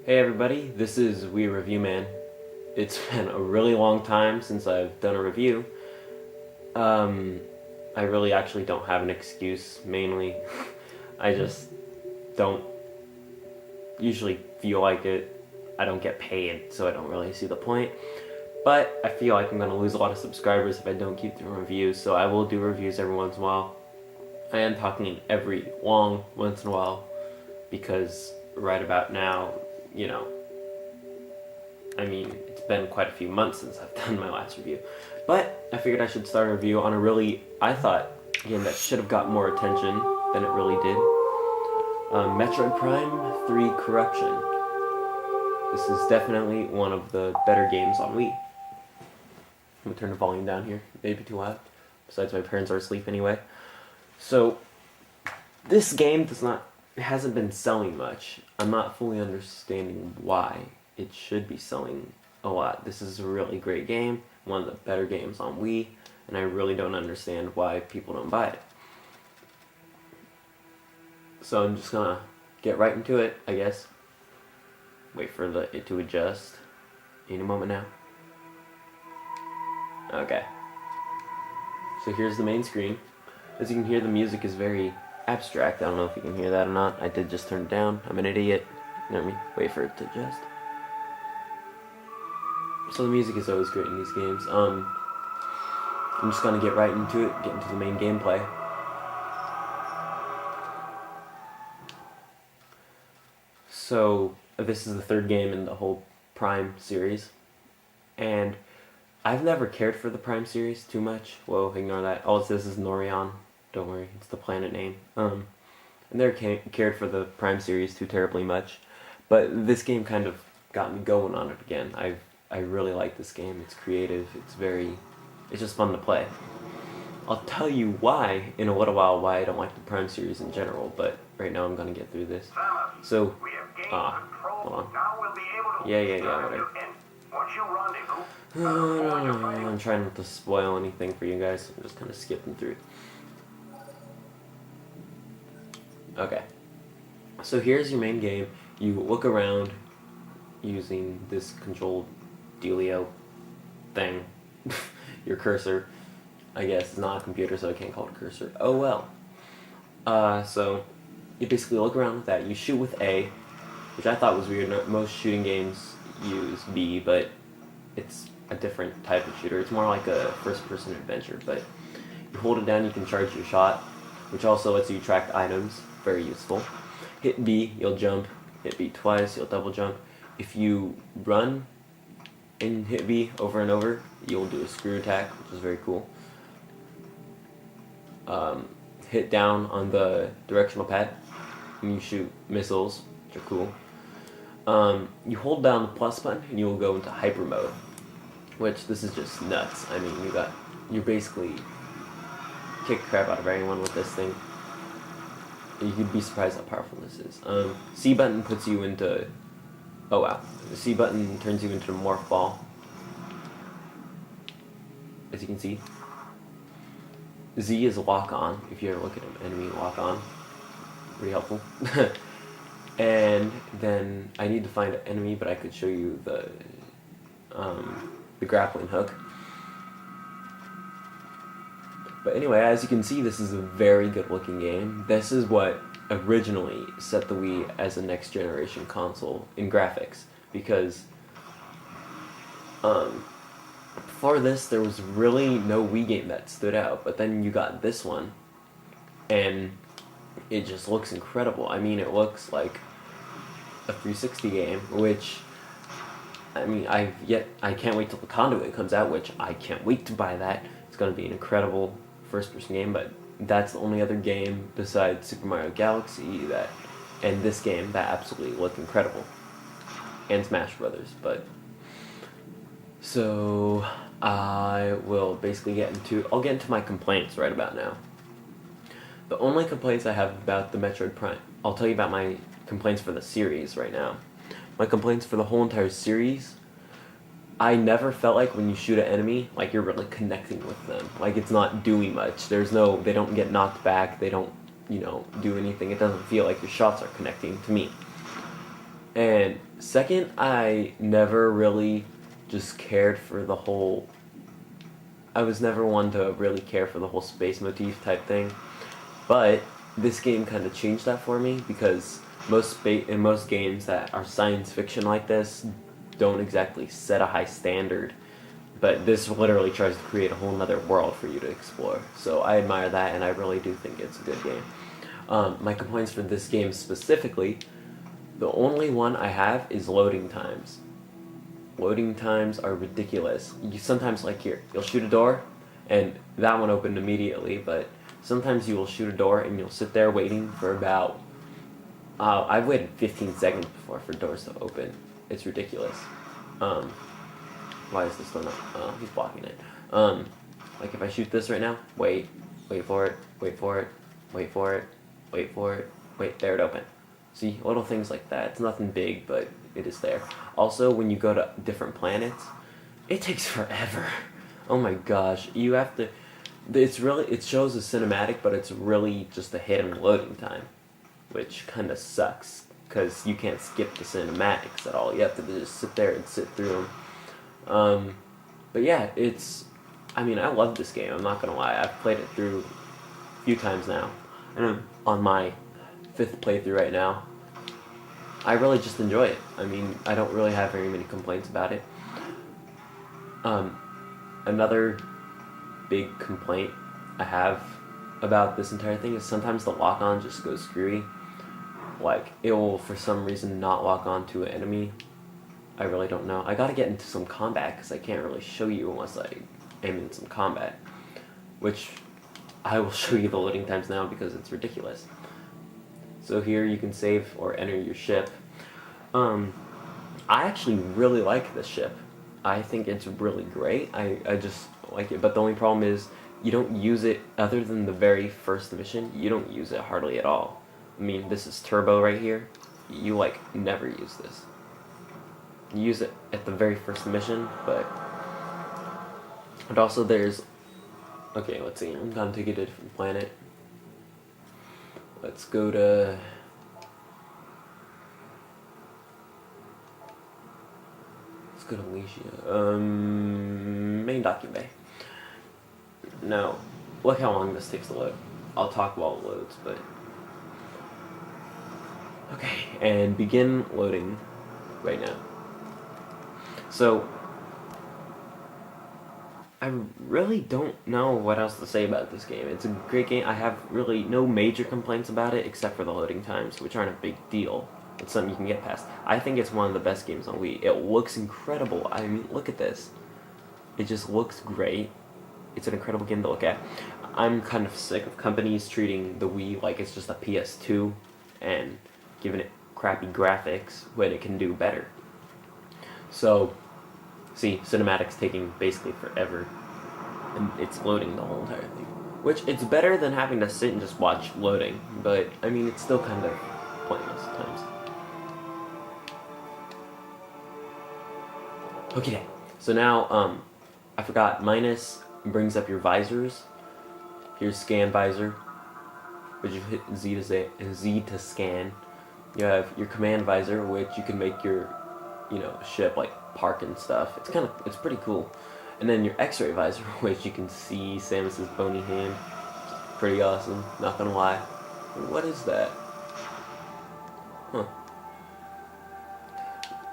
Hey everybody, this is Wii Review Man. It's been a really long time since I've done a review. I really actually don't have an excuse, mainly. I just don't usually feel like it. I don't get paid, so I don't really see the point. But I feel like I'm going to lose a lot of subscribers if I don't keep doing reviews, so I will do reviews every once in a while. I am talking every long once in a while, because right about now, it's been quite a few months since I've done my last review. But I figured I should start a review on a game that should have got more attention than it really did. Metroid Prime 3 Corruption. This is definitely one of the better games on Wii. I'm gonna turn the volume down here, maybe too loud. Besides, my parents are asleep anyway. So, this game hasn't been selling much. I'm not fully understanding why. It should be selling a lot. This is a really great game, one of the better games on Wii, and I really don't understand why people don't buy it. So I'm just gonna get right into it, I guess. Wait for it to adjust. Any moment now. Okay. So here's the main screen. As you can hear, the music is very abstract. I don't know if you can hear that or not. I did just turn it down. I'm an idiot. Let me wait for it to adjust. So the music is always great in these games. I'm just gonna get right into it, get into the main gameplay. So this is the third game in the whole Prime series, and I've never cared for the Prime series too much. Whoa, ignore that. All it says is Norion. Don't worry, it's the planet name. I never cared for the Prime series too terribly much, but this game kind of got me going on it again. I really like this game. It's creative. It's just fun to play. I'll tell you why in a little while why I don't like the Prime series in general, but right now I'm gonna get through this. So, hold on. Whatever. I'm trying not to spoil anything for you guys. I'm just kind of skipping through. Okay. So here's your main game. You look around using this control dealio thing. Your cursor. I guess it's not a computer, so I can't call it a cursor. Oh well. So you basically look around with that. You shoot with A, which I thought was weird. Most shooting games use B, but it's a different type of shooter. It's more like a first-person adventure, but you hold it down, you can charge your shot, which also lets you track items. Very useful. Hit B, you'll jump. Hit B twice, you'll double jump. If you run and hit B over and over, you'll do a screw attack, which is very cool. Hit down on the directional pad and you shoot missiles, which are cool. You hold down the plus button and you will go into hyper mode, which this is just nuts. I mean, you basically kick crap out of anyone with this thing. You'd be surprised how powerful this is. C button puts you into... Oh wow. The C button turns you into a morph ball. As you can see. Z is lock on, if you ever look at an enemy lock on. Pretty helpful. And then I need to find an enemy, but I could show you the grappling hook. But anyway, as you can see, this is a very good looking game. This is what originally set the Wii as a next generation console in graphics, because before this there was really no Wii game that stood out, but then you got this one and it just looks incredible. I mean, it looks like a 360 game, which I can't wait till the Conduit comes out, which I can't wait to buy that. It's going to be an incredible first-person game, but that's the only other game besides Super Mario Galaxy and this game that absolutely look incredible. And Smash Brothers, but... So, I'll get into my complaints right about now. The only complaints I have about the Metroid Prime... I'll tell you about my complaints for the series right now. My complaints for the whole entire series... I never felt like when you shoot an enemy, like you're really connecting with them. Like it's not doing much. They don't get knocked back. They don't, do anything. It doesn't feel like your shots are connecting to me. And Second, I never really just cared for the whole. I was never one to really care for the whole space motif type thing, but this game kind of changed that for me because in most games that are science fiction like this don't exactly set a high standard, but this literally tries to create a whole nother world for you to explore. So I admire that, and I really do think it's a good game. My complaints for this game specifically, the only one I have is loading times. Loading times are ridiculous. You sometimes, like here, you'll shoot a door, and that one opened immediately, but sometimes you will shoot a door and you'll sit there waiting for about, I've waited 15 seconds before for doors to open. It's ridiculous. Why is this one not? Oh, he's blocking it. Like if I shoot this right now, wait for it, wait for it, wait for it, wait for it, wait, there it opened. See, little things like that. It's nothing big, but it is there. Also, when you go to different planets, it takes forever. Oh my gosh, you have to. It shows a cinematic, but it's really just a hidden loading time, which kind of sucks because you can't skip the cinematics at all. You have to just sit there and sit through them. But yeah, I mean, I love this game. I'm not gonna lie. I've played it through a few times now, and I'm on my 5th playthrough right now. I really just enjoy it. I mean, I don't really have very many complaints about it. Another big complaint I have about this entire thing is sometimes the lock-on just goes screwy. Like, it will, for some reason, not lock on to an enemy. I really don't know. I gotta get into some combat, because I can't really show you unless I am in some combat. Which, I will show you the loading times now, because it's ridiculous. So here you can save or enter your ship. I actually really like this ship. I think it's really great. I just like it. But the only problem is you don't use it, other than the very first mission, you don't use it hardly at all. I mean, this is turbo right here. You, like, never use this. You use it at the very first mission, but... And also there's... Okay, let's see. I'm gonna take a different planet. Let's go to... Let's go to Alicia. Main document bay. Now, look how long this takes to load. I'll talk while it loads, but... Okay, and begin loading right now. So, I really don't know what else to say about this game. It's a great game. I have really no major complaints about it, except for the loading times, which aren't a big deal. It's something you can get past. I think it's one of the best games on Wii. It looks incredible. I mean, look at this. It just looks great. It's an incredible game to look at. I'm kind of sick of companies treating the Wii like it's just a PS2 and giving it crappy graphics when it can do better. So, see, cinematics taking basically forever, and it's loading the whole entire thing. Which, it's better than having to sit and just watch loading, but, I mean, it's still kind of pointless at times. Okay, so now, I forgot, minus brings up your visors. Here's scan visor, which you hit Z to scan. You have your command visor, which you can make your, ship like park and stuff. It's pretty cool. And then your X-ray visor, which you can see Samus's bony hand. Pretty awesome, not gonna lie. What is that? Huh.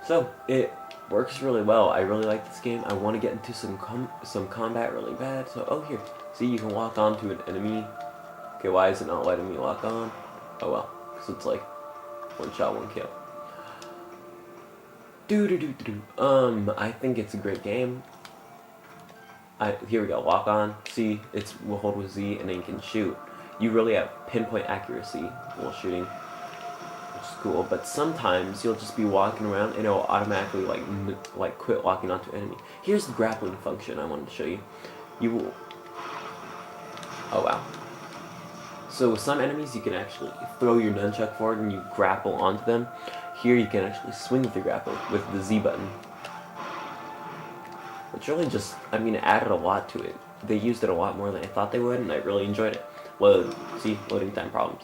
So it works really well. I really like this game. I want to get into some combat really bad. So here, see, you can lock on to an enemy. Okay, why is it not letting me lock on? Oh well, because it's like one shot, one kill. I think it's a great game. Here we go, lock on. See, we'll hold with Z and then you can shoot. You really have pinpoint accuracy while shooting, which is cool. But sometimes you'll just be walking around and it'll automatically like quit locking onto an enemy. Here's the grappling function I wanted to show you. You will. Oh wow. So with some enemies you can actually throw your nunchuck forward and you grapple onto them. Here you can actually swing with your grapple with the Z button. Which really just, it added a lot to it. They used it a lot more than I thought they would, and I really enjoyed it. Load. See, loading time problems.